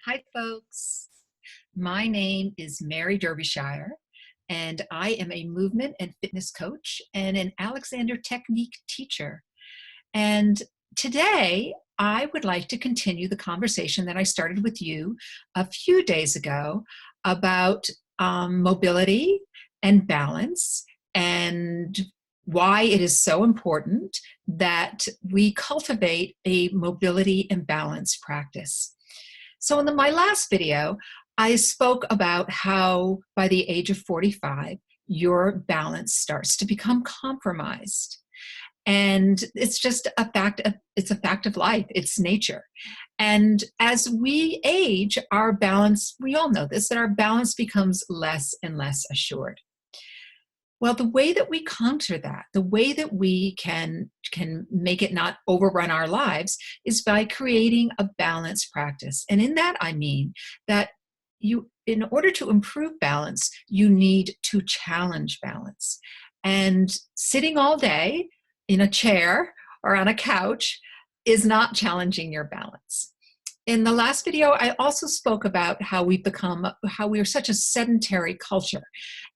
Hi, folks. My name is Mary Derbyshire, and I am a movement and fitness coach and an Alexander Technique teacher. And today, I would like to continue the conversation that I started with you a few days ago about mobility and balance and why it is so important that we cultivate a mobility and balance practice. So in my last video, I spoke about how by the age of 45, your balance starts to become compromised. And it's just it's a fact of life, it's nature. And as we age, our balance, we all know this, that our balance becomes less and less assured. Well, the way that we counter that, the way that we can make it not overrun our lives is by creating a balanced practice. And in that, I mean that in order to improve balance, you need to challenge balance. And sitting all day in a chair or on a couch is not challenging your balance. In the last video, I also spoke about how we are such a sedentary culture.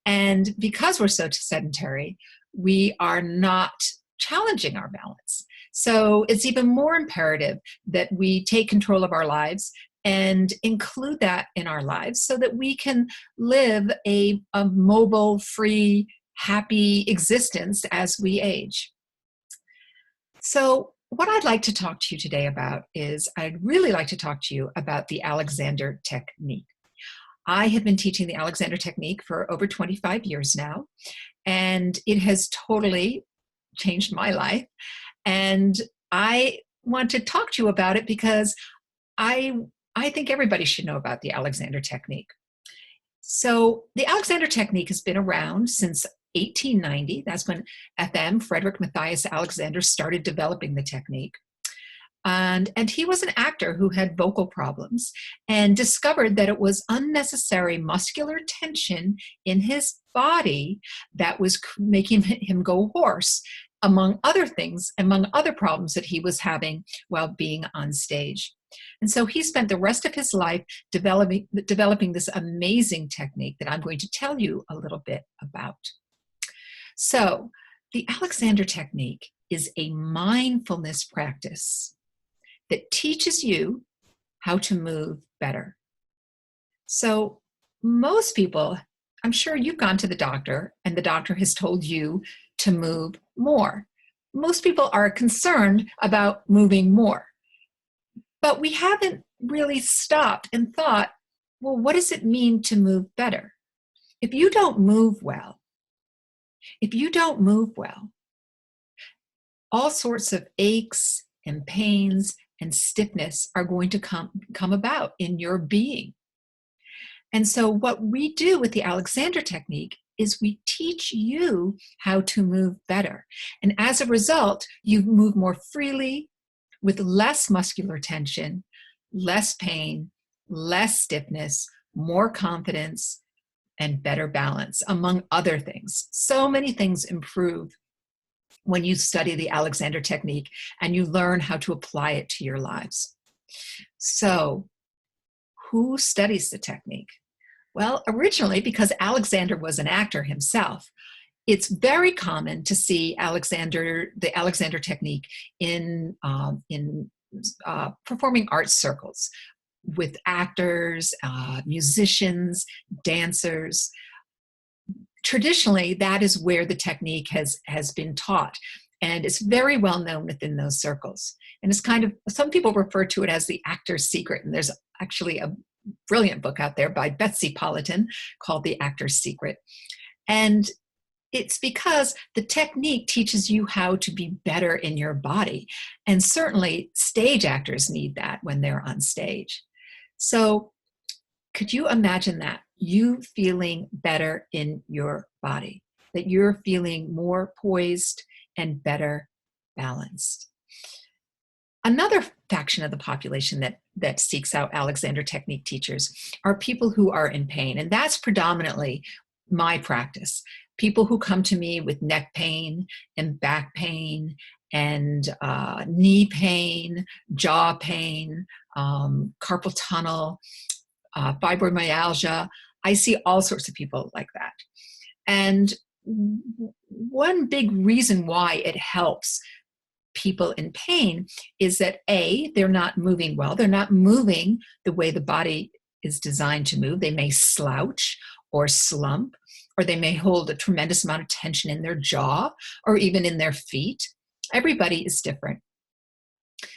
And because we're so sedentary, we are not challenging our balance. So it's even more imperative that we take control of our lives and include that in our lives so that we can live a mobile, free, happy existence as we age. So what I'd like to talk to you today about is I'd really like to talk to you about the Alexander Technique. I have been teaching the Alexander Technique for over 25 years now, and it has totally changed my life. And I want to talk to you about it because I think everybody should know about the Alexander Technique. So the Alexander Technique has been around since 1890. That's when FM, Frederick Matthias Alexander, started developing the technique. And he was an actor who had vocal problems and discovered that it was unnecessary muscular tension in his body that was making him go hoarse, among other things, among other problems that he was having while being on stage. And so he spent the rest of his life developing this amazing technique that I'm going to tell you a little bit about. So the Alexander Technique is a mindfulness practice that teaches you how to move better. So most people, I'm sure you've gone to the doctor and the doctor has told you to move more. Most people are concerned about moving more, but we haven't really stopped and thought, well, what does it mean to move better? If you don't move well, all sorts of aches and pains and stiffness are going to come about in your being. And so what we do with the Alexander Technique is we teach you how to move better. And as a result, you move more freely with less muscular tension, less pain, less stiffness, more confidence, and better balance, among other things. So many things improve when you study the Alexander Technique and you learn how to apply it to your lives. So, who studies the technique? Well, originally, because Alexander was an actor himself, it's very common to see the Alexander Technique in performing arts circles with actors, musicians, dancers. Traditionally, that is where the technique has been taught, and it's very well known within those circles. And it's some people refer to it as the actor's secret, and there's actually a brilliant book out there by Betsy Politan called The Actor's Secret. And it's because the technique teaches you how to be better in your body. And certainly stage actors need that when they're on stage. So could you imagine that? You feeling better in your body, that you're feeling more poised and better balanced. Another faction of the population that seeks out Alexander Technique teachers are people who are in pain, and that's predominantly my practice. People who come to me with neck pain and back pain and knee pain, jaw pain, carpal tunnel, fibromyalgia. I see all sorts of people like that. And one big reason why it helps people in pain is that A, they're not moving well. They're not moving the way the body is designed to move. They may slouch or slump, or they may hold a tremendous amount of tension in their jaw or even in their feet. Everybody is different.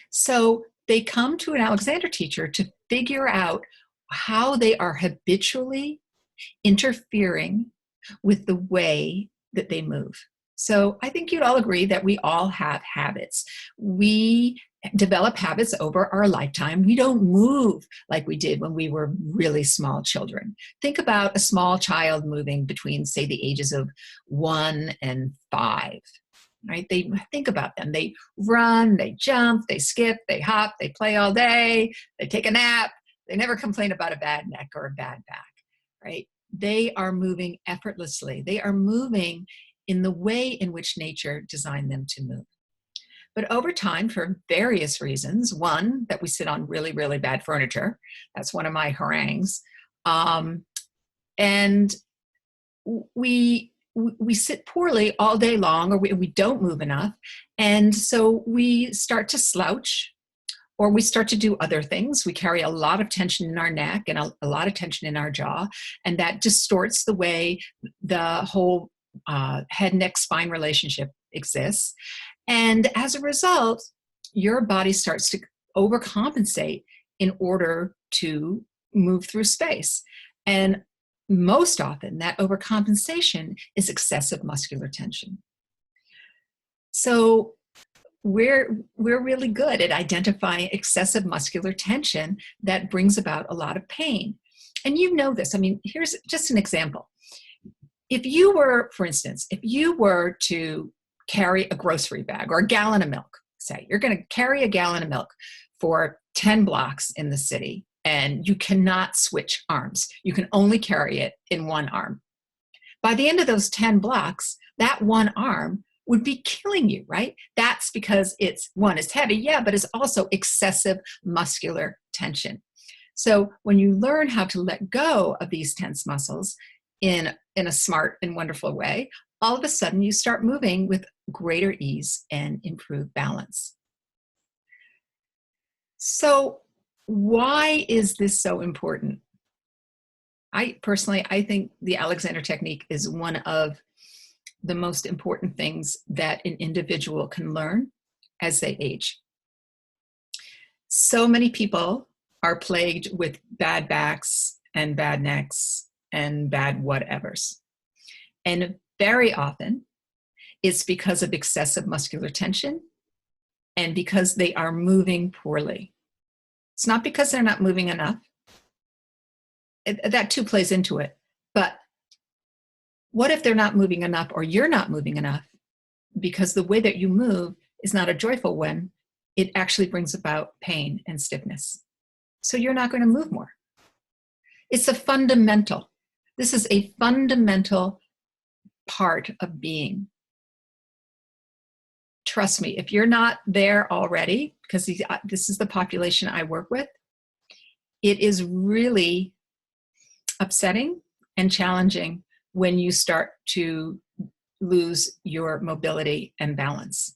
So they come to an Alexander teacher to figure out how they are habitually interfering with the way that they move. So I think you'd all agree that we all have habits. We develop habits over our lifetime. We don't move like we did when we were really small children. Think about a small child moving between, say, the ages of 1 and 5. Right? They think about them. They run, they jump, they skip, they hop, they play all day, they take a nap. They never complain about a bad neck or a bad back, right? They are moving effortlessly. They are moving in the way in which nature designed them to move. But over time, for various reasons, one, that we sit on really, really bad furniture. That's one of my harangues. And we sit poorly all day long, or we don't move enough. And so we start to slouch, or we start to do other things. We carry a lot of tension in our neck and a lot of tension in our jaw, and that distorts the way the whole head, neck, spine relationship exists. And as a result, your body starts to overcompensate in order to move through space. And most often, that overcompensation is excessive muscular tension. So we're really good at identifying excessive muscular tension that brings about a lot of pain. And you know this. I mean, here's just an example. If you were, for instance, if you were to carry a grocery bag or a gallon of milk, say, you're going to carry a gallon of milk for 10 blocks in the city, and you cannot switch arms. You can only carry it in one arm. By the end of those 10 blocks, that one arm would be killing you, right? That's because it's heavy, yeah, but it's also excessive muscular tension. So when you learn how to let go of these tense muscles in a smart and wonderful way, all of a sudden you start moving with greater ease and improved balance. So why is this so important? I think the Alexander technique is one of the most important things that an individual can learn as they age. So many people are plagued with bad backs and bad necks and bad whatevers. And very often it's because of excessive muscular tension and because they are moving poorly. It's not because they're not moving enough. That too plays into it. But what if they're not moving enough, or you're not moving enough because the way that you move is not a joyful one? It actually brings about pain and stiffness. So you're not going to move more. It's a fundamental. This is a fundamental part of being. Trust me, if you're not there already, because this is the population I work with, it is really upsetting and challenging when you start to lose your mobility and balance.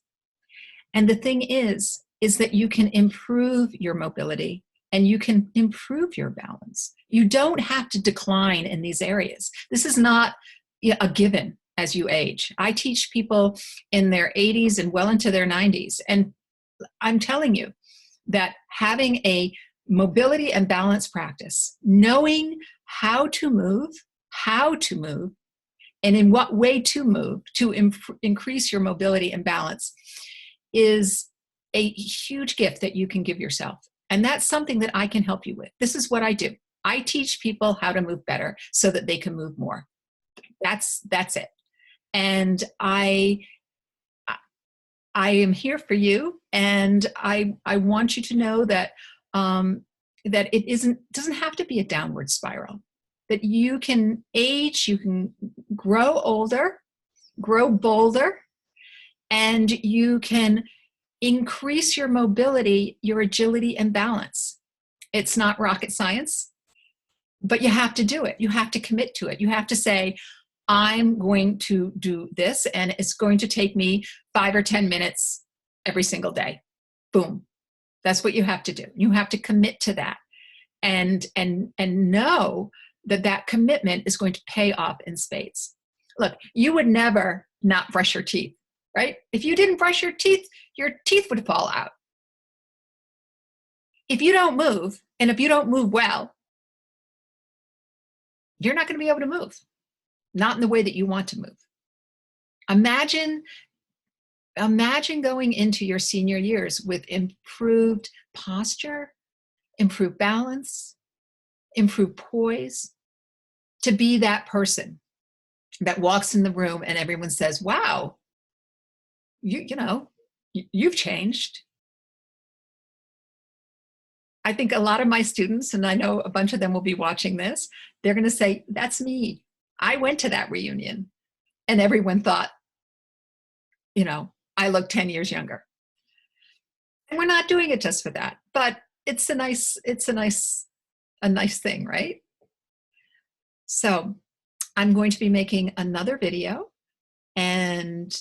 And the thing is that you can improve your mobility and you can improve your balance. You don't have to decline in these areas. This is not a given as you age. I teach people in their 80s and well into their 90s. And I'm telling you that having a mobility and balance practice, knowing how to move, and in what way to move to increase your mobility and balance is a huge gift that you can give yourself. And that's something that I can help you with. This is what I do. I teach people how to move better so that they can move more. That's it. And I am here for you, and I want you to know that that it doesn't have to be a downward spiral. That you can age, you can grow older, grow bolder, and you can increase your mobility, your agility, and balance. It's not rocket science, but you have to do it. You have to commit to it. You have to say, I'm going to do this, and it's going to take me 5 or 10 minutes every single day. Boom. That's what you have to do. You have to commit to that, and know that that commitment is going to pay off in spades. Look, you would never not brush your teeth, right? If you didn't brush your teeth would fall out. If you don't move, and if you don't move well, you're not going to be able to move. Not in the way that you want to move. Imagine going into your senior years with improved posture, improved balance, improved poise, to be that person that walks in the room and everyone says, wow, you've changed. I think a lot of my students, and I know a bunch of them will be watching this, they're going to say, that's me. I went to that reunion and everyone thought, I look 10 years younger. And we're not doing it just for that, but it's a nice thing, right? So I'm going to be making another video, and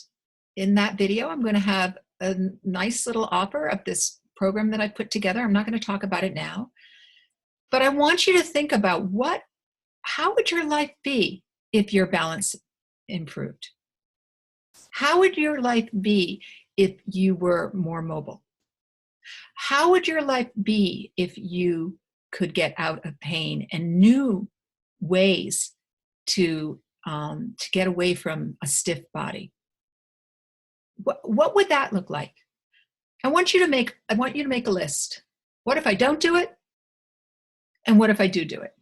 in that video, I'm going to have a nice little offer of this program that I put together. I'm not going to talk about it now, but I want you to think about how would your life be if your balance improved? How would your life be if you were more mobile? How would your life be if you could get out of pain and knew ways to get away from a stiff body? What would that look like? I want you to make a list. What if I don't do it? And what if I do it?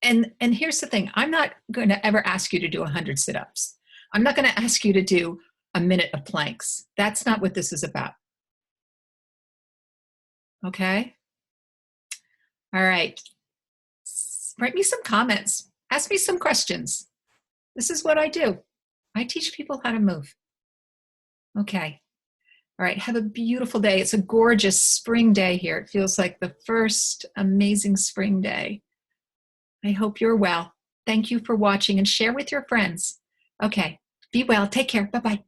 And here's the thing. I'm not going to ever ask you to do 100 sit-ups. I'm not going to ask you to do a minute of planks. That's not what this is about. Okay? All right. Write me some comments. Ask me some questions. This is what I do. I teach people how to move. Okay. All right. Have a beautiful day. It's a gorgeous spring day here. It feels like the first amazing spring day. I hope you're well. Thank you for watching, and share with your friends. Okay. Be well. Take care. Bye-bye.